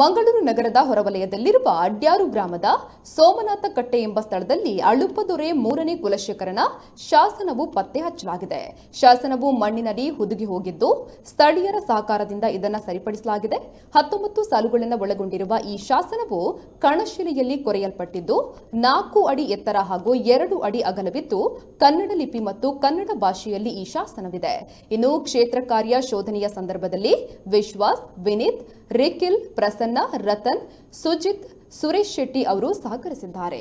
ಮಂಗಳೂರು ನಗರದ ಹೊರವಲಯದಲ್ಲಿರುವ ಅಡ್ಯಾರು ಗ್ರಾಮದ ಸೋಮನಾಥ ಕಟ್ಟೆ ಎಂಬ ಸ್ಥಳದಲ್ಲಿ ಅಳುಪದೊರೆ 3ನೇ ಕುಲಶೇಖರನ ಶಾಸನವು ಪತ್ತೆ ಹಚ್ಚಲಾಗಿದೆ. ಶಾಸನವು ಮಣ್ಣಿನಲ್ಲಿ ಹುದುಗಿ ಹೋಗಿದ್ದು ಸ್ಥಳೀಯರ ಸಹಕಾರದಿಂದ ಇದನ್ನು ಸರಿಪಡಿಸಲಾಗಿದೆ. 19 ಸಾಲುಗಳನ್ನು ಒಳಗೊಂಡಿರುವ ಈ ಶಾಸನವು ಕಣಶಿಲೆಯಲ್ಲಿ ಕೊರೆಯಲ್ಪಟ್ಟಿದ್ದು 4 ಅಡಿ ಎತ್ತರ ಹಾಗೂ 2 ಅಡಿ ಅಗಲವಿದ್ದು ಕನ್ನಡ ಲಿಪಿ ಮತ್ತು ಕನ್ನಡ ಭಾಷೆಯಲ್ಲಿ ಈ ಶಾಸನವಿದೆ. ಇನ್ನು ಕ್ಷೇತ್ರ ಕಾರ್ಯ ಶೋಧನೆಯ ಸಂದರ್ಭದಲ್ಲಿ ವಿಶ್ವಾಸ್, ವಿನೀತ್, ರಿಕಿಲ್, ಪ್ರಸನ್ನ, ರತನ್, ಸುಜಿತ್, ಸುರೇಶ್ ಶೆಟ್ಟಿ ಅವರು ಸಹಕರಿಸಿದ್ದಾರೆ.